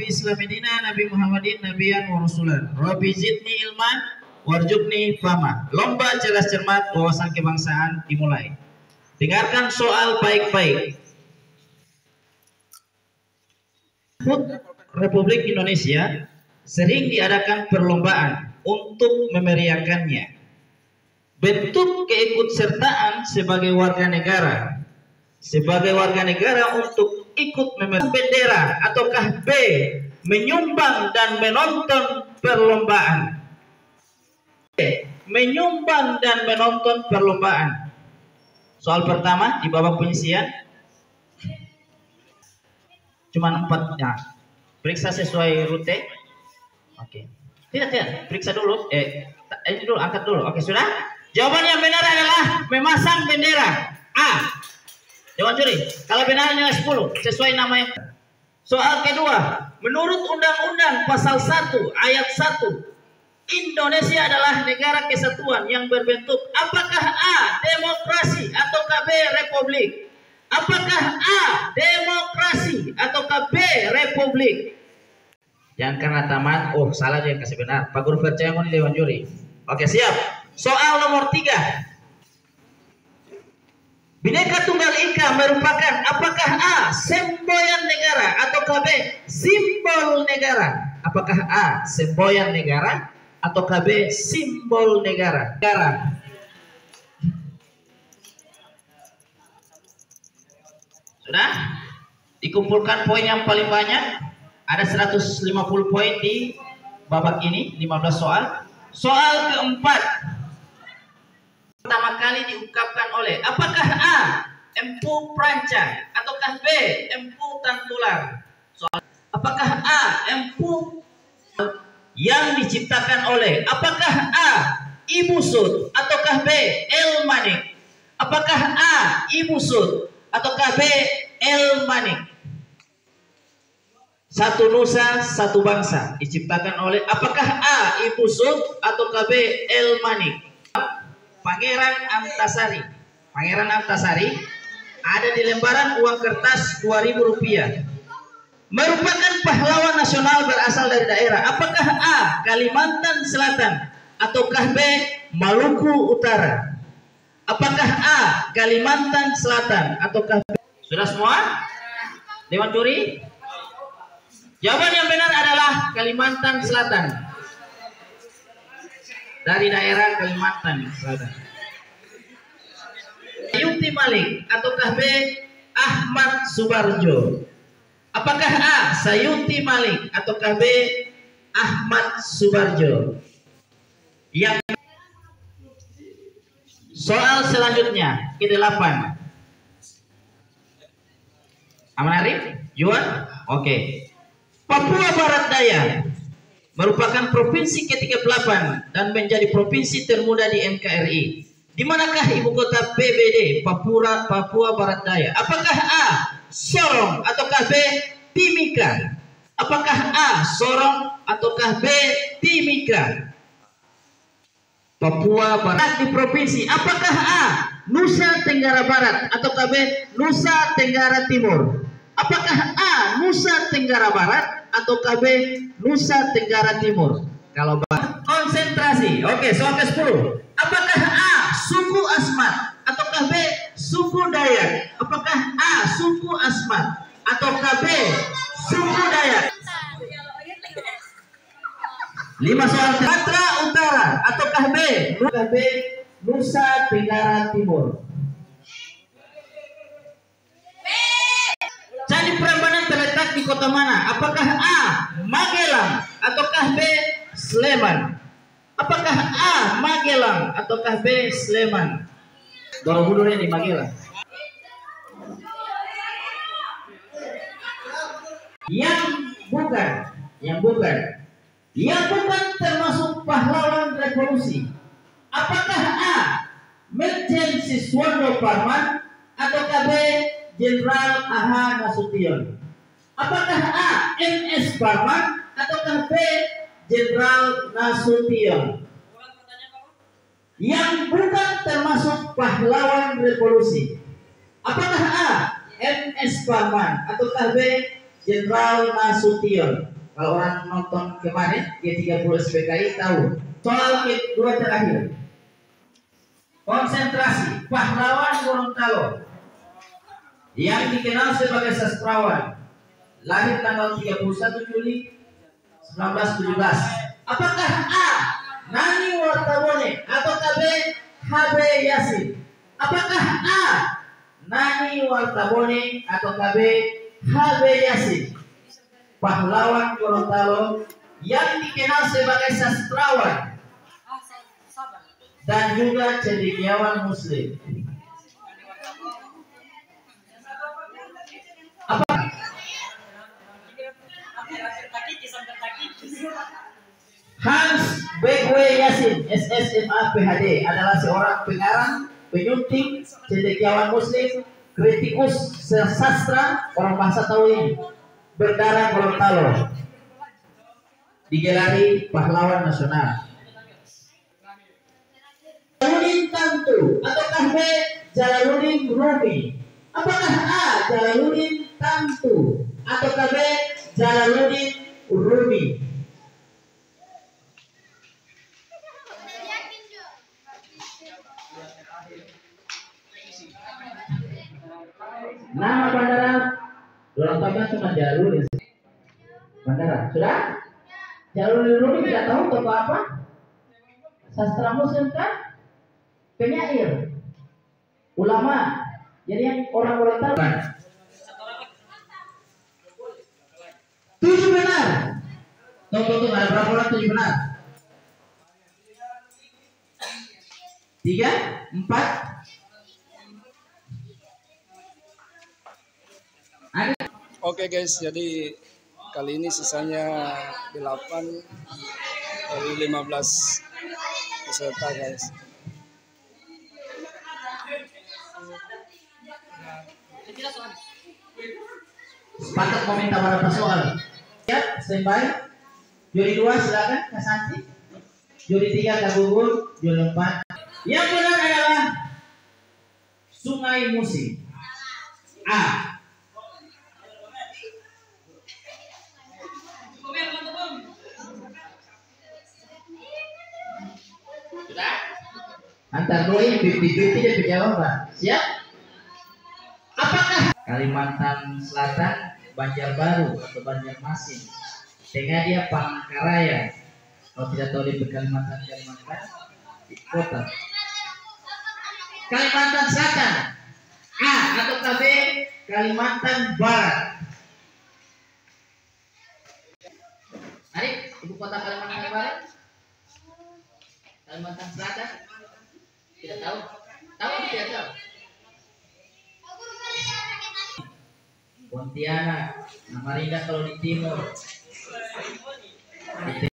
fi Islami dina Nabi Muhammadin nabiyan wa rasulan. Rabbi zidni ilman warjukni fama. Lomba cerdas cermat wawasan kebangsaan dimulai. Dengarkan soal baik-baik. Republik Indonesia sering diadakan perlombaan untuk memeriahkannya. Bentuk keikutsertaan sebagai warga negara untuk ikut memeriahkan bendera, ataukah B, menyumbang dan menonton perlombaan? Menyumbang dan menonton perlombaan. Soal pertama di babak penyisian cuma 4 ya. Periksa sesuai rute. Oke. Tidak, periksa dulu. Ini dulu, angkat dulu. Oke, sudah? Jawaban yang benar adalah memasang bendera. A. Jawaban curi. Kalau benar nilai 10 sesuai nama yang. Soal kedua, menurut Undang-Undang Pasal 1 Ayat 1, Indonesia adalah negara kesatuan yang berbentuk apakah A, demokrasi ataukah B, republik? Apakah A, demokrasi ataukah B, republik? Jangan karena taman, salah dia kasih benar. Pak Guru percaya mau Dewan Juri. Oke, siap. Soal nomor 3. Bhinneka Tunggal Ika merupakan apakah A, semboyan negara ataukah B, simbol negara? Apakah A, semboyan negara ataukah B, simbol negara? Sudah? Dikumpulkan poin yang paling banyak. Ada 150 poin di babak ini, 15 soal. Soal keempat. Pertama kali diungkapkan oleh apakah A, Empu Perancang ataukah B, Empu Tantular? Soal apakah A, Empu yang diciptakan oleh apakah A, Ibu Sud ataukah B, El Manik? Apakah A, Ibu Sud ataukah B, El Manik? Satu nusa, satu bangsa diciptakan oleh apakah A, Ibu Sud ataukah B, El Manik? Pangeran Antasari. Pangeran Antasari ada di lembaran uang kertas Rp2.000. Merupakan pahlawan nasional berasal dari daerah apakah A, Kalimantan Selatan ataukah B, Maluku Utara? Apakah A, Kalimantan Selatan ataukah B? Sudah semua? Dewan Juri? Jawaban yang benar adalah Kalimantan Selatan. Dari daerah Kalimantan Selatan. Sayuti Malik ataukah B, Ahmad Subarjo? Apakah A, Sayuti Malik ataukah B, Ahmad Subarjo? Yang soal selanjutnya ke-8. Aman Arif? Juan? Oke. Papua Barat Daya merupakan provinsi ke-38 dan menjadi provinsi termuda di NKRI. Di manakah ibu kota PBD Papua Barat Daya? Apakah A, Sorong ataukah B, Timika? Apakah A, Sorong ataukah B, Timika? Papua Barat di provinsi. Apakah A, Nusa Tenggara Barat ataukah B, Nusa Tenggara Timur? Apakah A, Nusa Tenggara Barat ataukah B, Nusa Tenggara Timur? Kalau konsentrasi. Oke, soal ke-10. Apakah A, suku Asmat ataukah B, suku Dayak? Apakah A, suku Asmat ataukah B, suku Dayak? 5 soal. Sumatera Utara ataukah B, Nusa Tenggara Timur? Candi Prambanan terletak di kota mana? Apakah A, Magelang ataukah B, Sleman? Apakah A, Magelang ataukah B, Sleman? Borobudur di Magelang. Yang bukan termasuk pahlawan revolusi. Apakah A, Metjen Siswondo Parman ataukah B, Jenderal A.H. Nasution? Apakah A, M.S. Parman ataukah B, Jenderal Nasution? Yang bukan termasuk pahlawan revolusi. Apakah A, M.S. Parman ataukah B, Jenderal Nasution. Kalau orang nonton kemarin G30 SPKI tahu. Soal kedua terakhir. Konsentrasi pahlawan Gorontalo yang dikenal sebagai sastrawan, lahir tanggal 31 Juli 1917. Apakah A. Nani Wartabone atau B. HB Yasin? Apakah A. Nani Wartabone atau B. HB Yasin? Pahlawan Gorontalo yang dikenal sebagai sastrawan dan juga cendekiawan Muslim. Apa? Hans Begwe Yasin, SSMA PhD, adalah seorang pengarang, penyunting, cendekiawan Muslim, kritikus sastra, orang bahasa tahu ini, berdarah Gorontalo, digelari pahlawan nasional. Jalaluddin Tamtu ataukah B. Jalaluddin Rumi? Apakah A. Jalaluddin Tamtu ataukah B. Jalaluddin Rumi? Nama bandara Gorontalo cuma Jalaluddin. Bandara sudah? Jalaluddin Rumi tidak tahu tokoh apa? Sastra Muslim kan? Penyair, ulama, jadi yang orang Gorontalo. 7 benar. Tunggu, ada berapa orang 7 benar? 3, 4. Oke guys, jadi kali ini sisanya 8 dari 15 peserta guys. Sepakat meminta beberapa soal. Siap, standby. Juri 2 silakan Kak Santi. Juri 3 Kak Gugur. Juri 4. Yang benar adalah Sungai Musi. A. Sudah? Antar dua ini 50-50 dia dijawab, Pak. Siap? Apakah Kalimantan Selatan, Banjarbaru atau Banjarmasin? Dengan dia Palangkaraya. Kalau tidak tahu di Kalimantan di kota. Kalimantan Selatan, A atau B. Kalimantan Barat. Adik, ibu kota Kalimantan Barat? Kalimantan Selatan? Tidak tahu? Tahu atau tidak tahu? Pontianak, Samarinda kalau di timur.